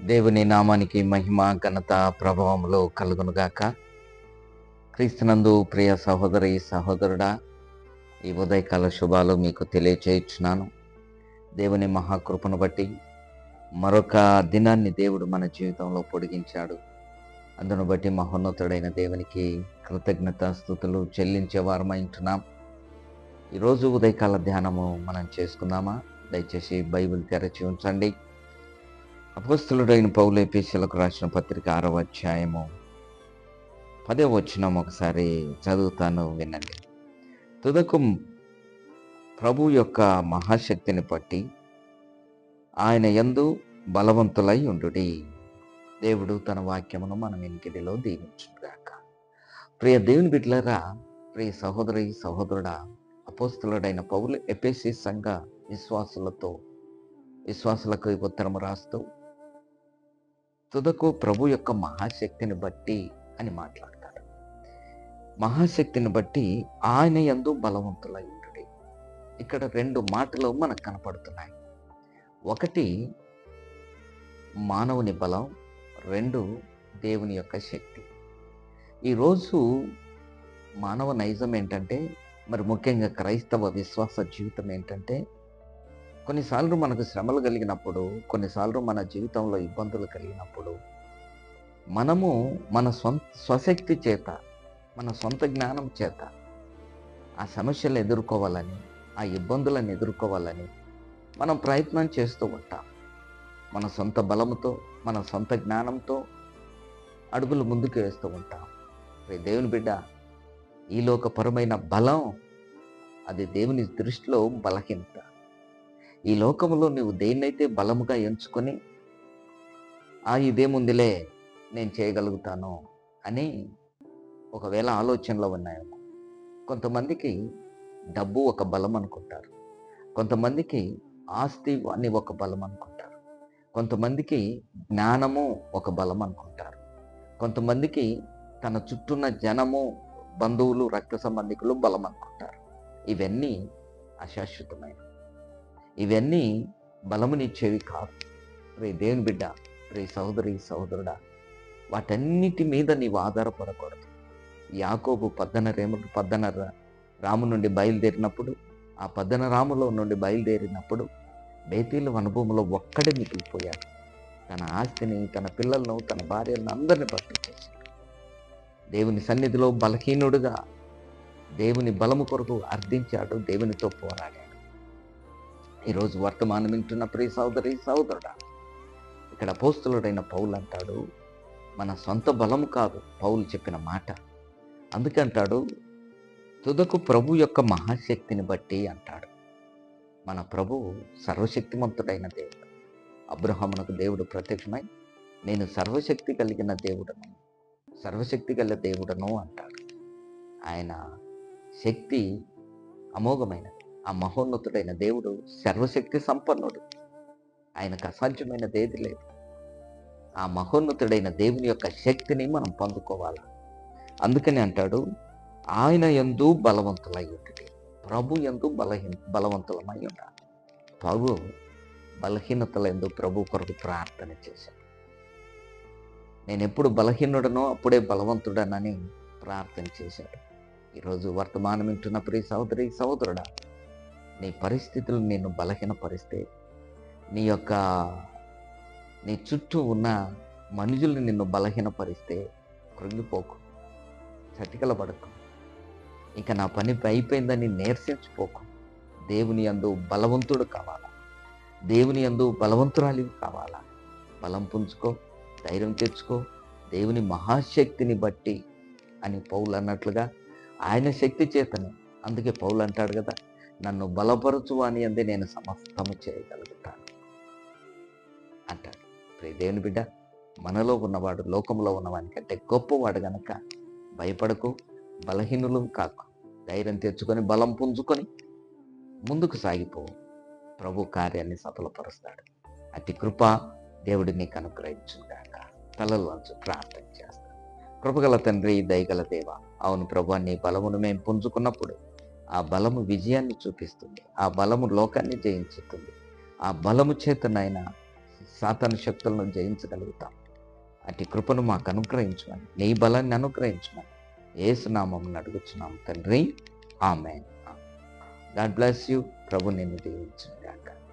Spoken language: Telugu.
దేవుని నామానికి మహిమ ఘనత ప్రభావములు కలుగునుగాక. క్రీస్తునందు ప్రియ సహోదరి సహోదరుడా, ఈ ఉదయకాల శుభాలు మీకు తెలియచేయుచున్నాను. దేవుని మహాకృపను బట్టి మరొక దినాన్ని దేవుడు మన జీవితంలో పొడిగించాడు. అందును బట్టి మహోన్నతుడైన దేవునికి కృతజ్ఞత స్తుతులు చెల్లించే వారమై ఉంటున్నాం. ఈరోజు ఉదయకాల ధ్యానము మనం చేసుకుందామా? దయచేసి బైబిల్ తెరచి ఉంచండి. అపొస్తలుడైన పౌలు ఎఫెసీయులకు రాసిన పత్రిక 6వ అధ్యాయము 10వ వచనం ఒకసారి చదువుతాను, వినండి. తుదకు ప్రభు యొక్క మహాశక్తిని బట్టి ఆయన యందు బలవంతులై ఉండుడి. దేవుడు తన వాక్యమును మన వెనుకడిలో దీవించుగాక. ప్రియ దేవుని బిడ్డలారా, ప్రియ సహోదరి సహోదరుడా, అపొస్తలుడైన పౌలు ఎఫెసీ సంఘ విశ్వాసులకు ఉత్తరము రాస్తూ తుదకు ప్రభు యొక్క మహాశక్తిని బట్టి అని మాట్లాడతాడు. మహాశక్తిని బట్టి ఆయన యందు బలవంతులై ఉండుడి. ఇక్కడ రెండు మాటలు మనకు కనపడుతున్నాయి. ఒకటి మానవుని బలం, రెండు దేవుని యొక్క శక్తి. ఈరోజు మానవ నైజం ఏంటంటే, మరి ముఖ్యంగా క్రైస్తవ విశ్వాస జీవితం ఏంటంటే, కొన్నిసార్లు మనకు శ్రమలు కలిగినప్పుడు, కొన్నిసార్లు మన జీవితంలో ఇబ్బందులు కలిగినప్పుడు మనము మన స్వశక్తి చేత, మన సొంత జ్ఞానం చేత ఆ సమస్యలు ఎదుర్కోవాలని, ఆ ఇబ్బందులను ఎదుర్కోవాలని మనం ప్రయత్నం చేస్తూ ఉంటాం. మన సొంత బలముతో, మన సొంత జ్ఞానంతో అడుగులు ముందుకు వేస్తూ ఉంటాం. దేవుని బిడ్డ, ఈ లోకపరమైన బలం అది దేవుని దృష్టిలో బలహీనత. ఈ లోకంలో నువ్వు దేన్నైతే బలముగా ఎంచుకొని ఇదేముందిలే నేను చేయగలుగుతాను అని ఒకవేళ ఆలోచనలో ఉన్నాయేమో. కొంతమందికి డబ్బు ఒక బలం అనుకుంటారు, కొంతమందికి ఆస్తి అని ఒక బలం అనుకుంటారు, కొంతమందికి జ్ఞానము ఒక బలం అనుకుంటారు, కొంతమందికి తన చుట్టూన్న జనము, బంధువులు, రక్త సంబంధికులు బలం అనుకుంటారు. ఇవన్నీ అశాశ్వతమైన, ఇవన్నీ బలమునిచ్చేవి కాదు. రే దేవుని బిడ్డ, రే సహోదరి సహోదరుడా, వాటన్నిటి మీద నీవు ఆధారపడకూడదు. యాకోబు పద్దన రాము నుండి బయలుదేరినప్పుడు, ఆ పద్దన రాములో నుండి బయలుదేరినప్పుడు బేతేలు వనభూమిలో ఒక్కడే మిగిలిపోయాడు. తన ఆస్తిని, తన పిల్లలను, తన భార్యలను అందరినీ పట్టుకొచ్చాడు. దేవుని సన్నిధిలో బలహీనుడుగా దేవుని బలము కొరకు అర్థించాడు, దేవునితో పోరాడాడు. ఈరోజు వర్తమానం వింటున్న ప్రియ సహోదరి సహోదరుడా, ఇక్కడ అపొస్తలుడైన పౌలు అంటాడు, మన సొంత బలము కాదు పౌలు చెప్పిన మాట. అందుకంటాడు, తుదకు ప్రభు యొక్క మహాశక్తిని బట్టి అంటాడు. మన ప్రభువు సర్వశక్తిమంతుడైన దేవుడు. అబ్రహామునకు దేవుడు ప్రత్యక్షమై, నేను సర్వశక్తి కలిగిన దేవుడను, సర్వశక్తి గల దేవుడను అంటాడు. ఆయన శక్తి అమోఘమైనది. ఆ మహోన్నతుడైన దేవుడు సర్వశక్తి సంపన్నుడు. ఆయనకు అసాధ్యమైనది ఏది లేదు. ఆ మహోన్నతుడైన దేవుని యొక్క శక్తిని మనం పొందుకోవాలి. అందుకని అంటాడు, ఆయన యందు బలవంతులై ఉండుడి. ప్రభు యందు బలవంతులమై ఉండాలి. ప్రభు బలహీనతలందు ప్రభు కొరకు ప్రార్థన చేశాడు. నేను ఎప్పుడు బలహీనుడనో అప్పుడే బలవంతుడనని ప్రార్థన చేశాడు. ఈరోజు వర్తమానం వింటున్న ప్రియ సహోదరి సహోదరుడా, నీ పరిస్థితులు నిన్ను బలహీనపరిస్తే, నీ చుట్టూ ఉన్న మనుషులు నిన్ను బలహీనపరిస్తే కృంగిపోకు, చతికిలబడకు, ఇక నా పని అయిపోయిందని నీరసించిపోకు. దేవుని యందు బలవంతుడు కావాలా, దేవుని యందు బలవంతురాలి కావాలా. బలం పుంజుకో, ధైర్యం తెచ్చుకో, దేవుని మహాశక్తిని బట్టి అని పౌలు అన్నట్లుగా ఆయన శక్తి చేతనే. అందుకే పౌలు అంటాడు కదా, నన్ను బలపరచు అని అందే నేను సమస్తము చేయగలుగుతాను అంటాడు. దేవుని బిడ్డ, మనలో ఉన్నవాడు లోకంలో ఉన్నవాని కంటే గొప్పవాడు గనక భయపడకు, బలహీనులు కాకు, ధైర్యం తెచ్చుకొని బలం పుంజుకొని ముందుకు సాగిపో. ప్రభు కార్యాన్ని సఫలపరుస్తాడు. అతి కృప దేవుడు నీకు అనుగ్రహించుగాక. తలలు వంచు, ప్రార్థన చేస్తాడు. కృపగల తండ్రి, దయగల దేవ, అవును ప్రభు, నీ బలమును మేము పుంజుకున్నప్పుడు ఆ బలము విజయాన్ని చూపిస్తుంది, ఆ బలము లోకాన్ని జయించుతుంది. ఆ బలము చేతనైనా సాతాను శక్తులను జయించగలుగుతాం. అటు కృపను మాకు అనుగ్రహించమని, నీ బలాన్ని అనుగ్రహించమని యేసు నామమున అడుగుచున్నాం తండ్రి. ఆమేన్. God bless you. ప్రభు నిన్ను దీవించును గాక.